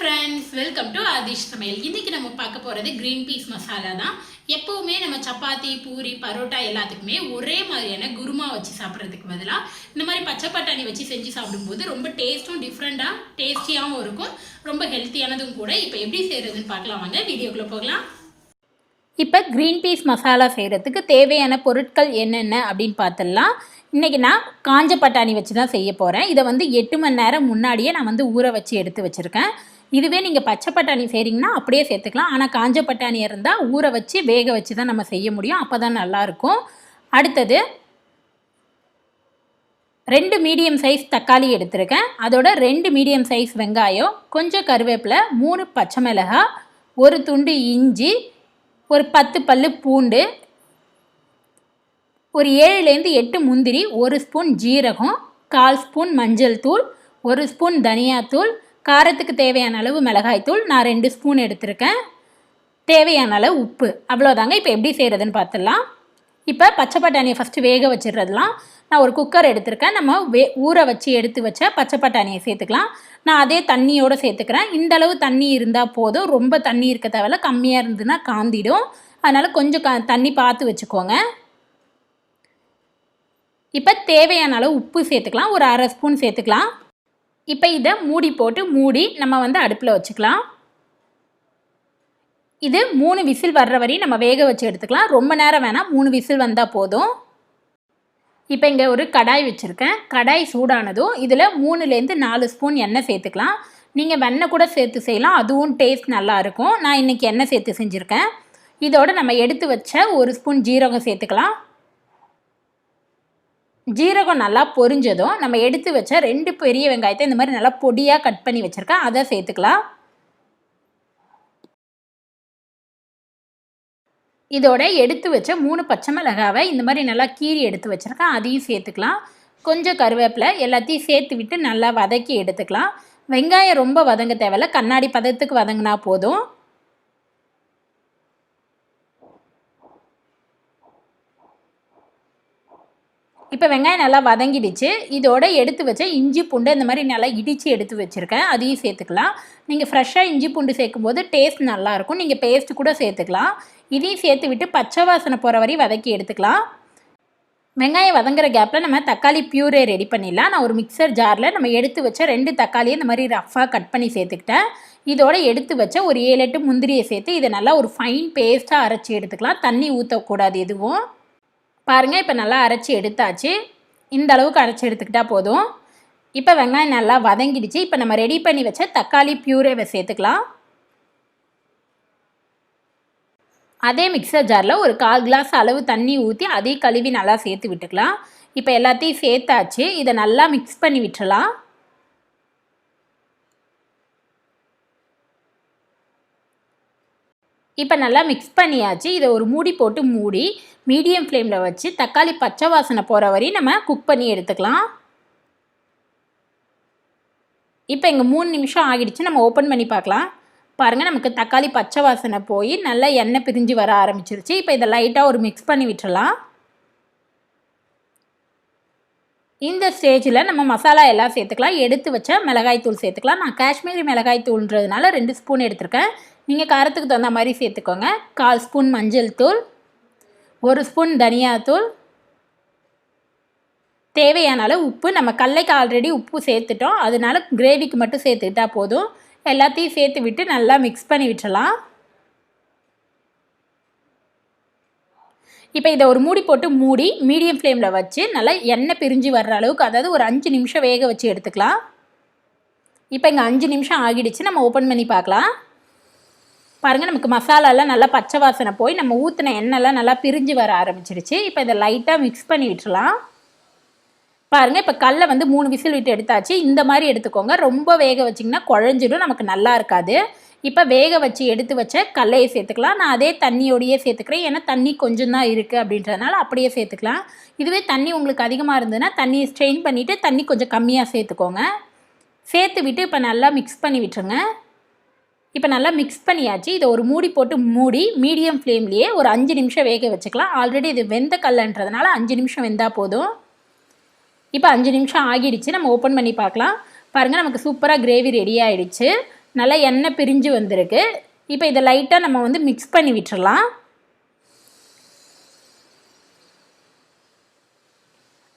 friends, welcome to Aadhish Samayal. இன்னைக்கு நம்ம பார்க்க போறது green peas masala தான். எப்பவுமே நம்ம சப்பாத்தி, பூரி, பரோட்டா எல்லாத்துக்குமே ஒரே மாதிரியான குருமா வச்சு சாப்பிடுறதுக்கு பதிலா இந்த மாதிரி பச்சை பட்டாணி வச்சு செஞ்சு சாப்பிடும்போது ரொம்ப டேஸ்டும் டிஃப்ரெண்டா டேஸ்டியாவும் இருக்கும். ரொம்ப ஹெல்த்தியானதும் கூட. இப்போ எப்படி செய்யறதுன்னு பார்க்கலாம் வாங்க. வீடியோக்குள்ள போகலாம். இப்போ green peas மசாலா செய்கிறதுக்கு தேவையான பொருட்கள் என்னென்ன அப்படின்னு பார்த்துடலாம். இன்றைக்கி நான் காஞ்ச பட்டாணி வச்சு தான் செய்ய போகிறேன். இதை 8 மணி நேரம் முன்னாடியே நான் ஊற வச்சு எடுத்து வச்சுருக்கேன். இதுவே நீங்கள் பச்சை பட்டாணி செய்கிறீங்கன்னா அப்படியே சேர்த்துக்கலாம். ஆனால் காஞ்ச பட்டாணி இருந்தால் ஊற வச்சு வேக வச்சு தான் நம்ம செய்ய முடியும். அப்போ தான் நல்லாயிருக்கும். அடுத்தது 2 மீடியம் சைஸ் தக்காளி எடுத்திருக்கேன். அதோட 2 மீடியம் சைஸ் வெங்காயம், கொஞ்சம் கருவேப்பிலை, 3 பச்சை மிளகாய், ஒரு துண்டு இஞ்சி, ஒரு 10 பல்லு பூண்டு, ஒரு 7லேருந்து 8 முந்திரி, 1 ஸ்பூன் ஜீரகம், 1/4 ஸ்பூன் மஞ்சள் தூள், 1 ஸ்பூன் தனியாத்தூள், காரத்துக்கு தேவையான அளவு மிளகாய்த்தூள், நான் 2 ஸ்பூன் எடுத்திருக்கேன், தேவையான அளவு உப்பு. அவ்வளோதாங்க. இப்போ எப்படி செய்கிறதுன்னு பார்த்துடலாம். இப்போ பச்சை பட்டாணியை ஃபஸ்ட்டு வேக வச்சிடுறதுலாம். நான் ஒரு குக்கர் எடுத்திருக்கேன். நம்ம ஊற வச்சு எடுத்து வச்ச பச்சை பட்டாணியை சேர்த்துக்கலாம். நான் அதே தண்ணியோடு சேர்த்துக்கிறேன். இந்த அளவு தண்ணி இருந்தால் போதும். ரொம்ப தண்ணி இருக்க தேவையில்ல. கம்மியாக இருந்ததுன்னா காந்திடும். அதனால் கொஞ்சம் தண்ணி பார்த்து வச்சுக்கோங்க. இப்போ தேவையான அளவு உப்பு சேர்த்துக்கலாம். ஒரு 1/2 ஸ்பூன் சேர்த்துக்கலாம். இப்போ இதை மூடி நம்ம அடுப்பில் வச்சுக்கலாம். இது 3 விசில் வர்ற வரையும் நம்ம வேக வச்சு எடுத்துக்கலாம். ரொம்ப நேரம் வேணாம், 3 விசில் வந்தால் போதும். இப்போ இங்கே ஒரு கடாய் வச்சுருக்கேன். கடாய் சூடானதும் இதில் 3லேருந்து 4 ஸ்பூன் எண்ணெய் சேர்த்துக்கலாம். நீங்கள் வெண்ணெய் கூட சேர்த்து செய்யலாம், அதுவும் டேஸ்ட் நல்லாயிருக்கும். நான் இன்றைக்கி எண்ணெய் சேர்த்து செஞ்சுருக்கேன். இதோடு நம்ம எடுத்து வச்ச 1 ஸ்பூன் ஜீரகம் சேர்த்துக்கலாம். ஜீரகம் நல்லா பொரிஞ்சதும் நம்ம எடுத்து வச்ச 2 பெரிய வெங்காயத்தை இந்த மாதிரி நல்லா பொடியாக கட் பண்ணி வச்சுருக்கேன், அதை சேர்த்துக்கலாம். இதோட எடுத்து வச்ச 3 பச்சை மிளகாவை இந்த மாதிரி நல்லா கீறி எடுத்து வச்சுருக்கேன், அதையும் சேர்த்துக்கலாம். கொஞ்சம் கருவேப்பிலை, எல்லாத்தையும் சேர்த்து விட்டு நல்லா வதக்கி எடுத்துக்கலாம். வெங்காயம் ரொம்ப வதங்க தேவையில்ல, கண்ணாடி பதத்துக்கு வதங்கினா போதும். இப்போ வெங்காயம் நல்லா வதங்கிடுச்சு. இதோட எடுத்து வச்ச இஞ்சி பூண்டு இந்த மாதிரி நல்லா இடித்து எடுத்து வச்சுருக்கேன், அதையும் சேர்த்துக்கலாம். நீங்கள் ஃப்ரெஷ்ஷாக இஞ்சி பூண்டு சேர்க்கும்போது டேஸ்ட் நல்லாயிருக்கும். நீங்கள் பேஸ்ட்டு கூட சேர்த்துக்கலாம். இதையும் சேர்த்து விட்டு பச்சை வாசனை போகிற வரையும் வதக்கி எடுத்துக்கலாம். வெங்காயம் வதங்குற கேப்பில் நம்ம தக்காளி பியூரே ரெடி பண்ணிடலாம். நான் ஒரு மிக்சர் ஜாரில் நம்ம எடுத்து வச்ச 2 தக்காளியை இந்த மாதிரி ரஃப்பாக கட் பண்ணி சேர்த்துக்கிட்டேன். இதோட எடுத்து வச்ச ஒரு 7-8 முந்திரியை சேர்த்து இதை நல்லா ஒரு ஃபைன் பேஸ்ட்டாக அரைச்சி எடுத்துக்கலாம். தண்ணி ஊற்றக்கூடாது எதுவும். பாருங்கள், இப்போ நல்லா அரைச்சி எடுத்தாச்சு. இந்த அளவுக்கு அரைச்சி எடுத்துக்கிட்டால் போதும். இப்போ வெங்காயம் நல்லா வதங்கிடுச்சு. இப்போ நம்ம ரெடி பண்ணி வச்ச தக்காளி பியூரேவை சேர்த்துக்கலாம். அதே மிக்சர் ஜாரில் ஒரு 1/4 கிளாஸ் அளவு தண்ணி ஊற்றி அதையும் கழுவி நல்லா சேர்த்து விட்டுக்கலாம். இப்போ எல்லாத்தையும் சேர்த்தாச்சு. இதை நல்லா மிக்ஸ் பண்ணி விட்டுறலாம். இப்போ நல்லா மிக்ஸ் பண்ணியாச்சு. இதை ஒரு மூடி போட்டு மூடி மீடியம் ஃப்ளேமில் வச்சு தக்காளி பச்சை வாசனை போகிற வரையும் நம்ம குக் பண்ணி எடுத்துக்கலாம். இப்போ இங்கே 3 நிமிஷம் ஆகிடுச்சு. நம்ம ஓப்பன் பண்ணி பார்க்கலாம். பாருங்கள், நமக்கு தக்காளி பச்சை வாசனை போய் நல்லா எண்ணெய் பிரிஞ்சு வர ஆரம்பிச்சிருச்சு. இப்போ இதை லைட்டாக ஒரு மிக்ஸ் பண்ணி விட்டுறலாம். இந்த ஸ்டேஜில் நம்ம மசாலா எல்லாம் சேர்த்துக்கலாம். எடுத்து வச்ச மிளகாய் தூள் சேர்த்துக்கலாம். நான் காஷ்மீரி மிளகாய் தூள்ன்றதுனால 2 ஸ்பூன் எடுத்திருக்கேன். நீங்கள் காரத்துக்கு தகுந்த மாதிரி சேர்த்துக்கோங்க. 1/4 ஸ்பூன் மஞ்சள் தூள், 1 ஸ்பூன் தனியாத்தூள், தேவையான அளவு உப்பு. நம்ம கடலைக்கு ஆல்ரெடி உப்பு சேர்த்துட்டோம், அதனால கிரேவிக்கு மட்டும் சேர்த்துக்கிட்டா போதும். எல்லாத்தையும் சேர்த்து விட்டு நல்லா மிக்ஸ் பண்ணி விட்டுறலாம். இப்போ இதை ஒரு மூடி போட்டு மூடி மீடியம் ஃப்ளேமில் வச்சு நல்லா எண்ணெய் பிரிஞ்சு வர்ற அளவுக்கு, அதாவது ஒரு 5 நிமிஷம் வேக வச்சு எடுத்துக்கலாம். இப்போ இங்கே 5 நிமிஷம் ஆகிடுச்சு. நம்ம ஓப்பன் பண்ணி பார்க்கலாம். பாருங்கள், நமக்கு மசாலாலாம் நல்லா பச்சை வாசனை போய் நம்ம ஊற்றின எண்ணெய்லாம் நல்லா பிரிஞ்சு வர ஆரம்பிச்சிடுச்சு. இப்போ இதை லைட்டாக மிக்ஸ் பண்ணி விட்டுறலாம். பாருங்கள், இப்போ கல்லை 3 விசில் விட்டு எடுத்தாச்சு. இந்த மாதிரி எடுத்துக்கோங்க. ரொம்ப வேக வச்சிங்கன்னா குழஞ்சிடும், நமக்கு நல்லா இருக்காது. இப்போ வேக வச்சு எடுத்து வச்ச கடலையை சேர்த்துக்கலாம். நான் அதே தண்ணியோடையே சேர்த்துக்கிறேன், ஏன்னா தண்ணி கொஞ்சம் தான் இருக்குது அப்படின்றதுனால அப்படியே சேர்த்துக்கலாம். இதுவே தண்ணி உங்களுக்கு அதிகமாக இருந்ததுன்னா தண்ணியை ஸ்ட்ரெயின் பண்ணிவிட்டு தண்ணி கொஞ்சம் கம்மியாக சேர்த்துக்கோங்க. சேர்த்து விட்டு இப்போ நல்லா மிக்ஸ் பண்ணி விட்டுருங்க. இப்போ நல்லா மிக்ஸ் பண்ணியாச்சு. இதை ஒரு மூடி போட்டு மூடி மீடியம் ஃப்ளேம்லேயே ஒரு 5 நிமிஷம் வேக வச்சுக்கலாம். ஆல்ரெடி இது வெந்த கல்லுன்றதுனால 5 நிமிஷம் வெந்தால் போதும். இப்போ 5 நிமிஷம் ஆகிடுச்சு. நம்ம ஓப்பன் பண்ணி பார்க்கலாம். பாருங்கள், நமக்கு சூப்பராக கிரேவி ரெடி ஆகிடுச்சு. நல்லா எண்ணெய் பிரிஞ்சு வந்திருக்கு. இப்போ இதை லைட்டாக நம்ம வந்து மிக்ஸ் பண்ணி விட்டுறலாம்.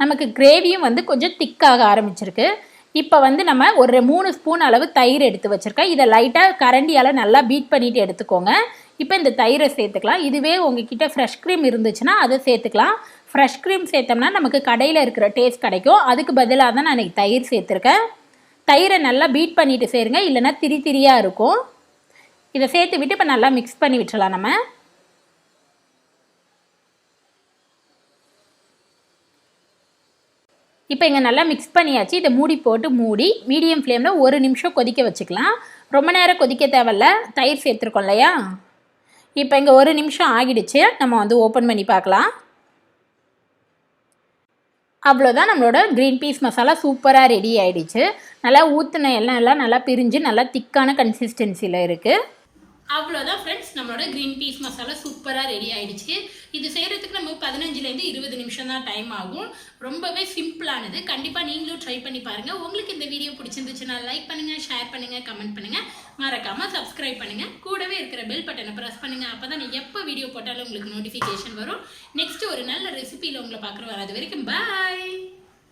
நமக்கு கிரேவியும் வந்து கொஞ்சம் திக்காக ஆரம்பிச்சிருக்கு. இப்போ வந்து நம்ம ஒரு 3 ஸ்பூன் அளவு தயிர் எடுத்து வச்சுருக்கேன். இதை லைட்டாக கரண்டியால் நல்லா பீட் பண்ணிவிட்டு எடுத்துக்கோங்க. இப்போ இந்த தயிரை சேர்த்துக்கலாம். இதுவே உங்ககிட்ட ஃப்ரெஷ் க்ரீம் இருந்துச்சுன்னா அதை சேர்த்துக்கலாம். ஃப்ரெஷ் க்ரீம் சேர்த்தோம்னா நமக்கு கடையில் இருக்கிற டேஸ்ட் கிடைக்கும். அதுக்கு பதிலாக தான் நான் இன்றைக்கி தயிர் சேர்த்துருக்கேன். தயிரை நல்லா பீட் பண்ணிவிட்டு சேருங்க, இல்லைன்னா திரி திரியாக இருக்கும். இதை சேர்த்து விட்டு இப்போ நல்லா மிக்ஸ் பண்ணி விட்டுறலாம். நம்ம இப்போ இங்கே நல்லா மிக்ஸ் பண்ணியாச்சு. இதை மூடி போட்டு மூடி மீடியம் ஃப்ளேமில் 1 நிமிஷம் கொதிக்க வச்சுக்கலாம். ரொம்ப நேரம் கொதிக்க தேவையில்ல, தயிர் சேர்த்துருக்கோம் இல்லையா. இப்போ இங்கே 1 நிமிஷம் ஆகிடுச்சு. நம்ம வந்து ஓப்பன் பண்ணி பார்க்கலாம். அவ்வளோதான், நம்மளோட க்ரீன் பீஸ் மசாலா சூப்பராக ரெடி ஆகிடுச்சு. நல்லா ஊற்றின எல்லாம் நல்லா பிரிஞ்சு நல்லா திக்கான கன்சிஸ்டன்சியில் இருக்குது. அவ்வளோதான் ஃப்ரெண்ட்ஸ், நம்மளோட க்ரீன் பீஸ் மசாலா சூப்பராக ரெடி ஆகிடுச்சு. இது செய்கிறதுக்கு நம்ம 15லேருந்து 20 நிமிஷம் தான் டைம் ஆகும். ரொம்பவே சிம்பிளானது. கண்டிப்பாக நீங்களும் ட்ரை பண்ணி பாருங்கள். உங்களுக்கு இந்த வீடியோ பிடிச்சிருந்துச்சுன்னா லைக் பண்ணுங்கள், ஷேர் பண்ணுங்கள், கமெண்ட் பண்ணுங்கள், மறக்காமல் சப்ஸ்கிரைப் பண்ணுங்கள். கூடவே இருக்கிற பெல் பட்டனை ப்ரெஸ் பண்ணுங்கள். அப்போ தான் எப்போ வீடியோ போட்டாலும் உங்களுக்கு நோட்டிஃபிகேஷன் வரும். நெக்ஸ்ட்டு ஒரு நல்ல ரெசிபியில் உங்களை பார்க்குற வராது வரைக்கும் பாய்.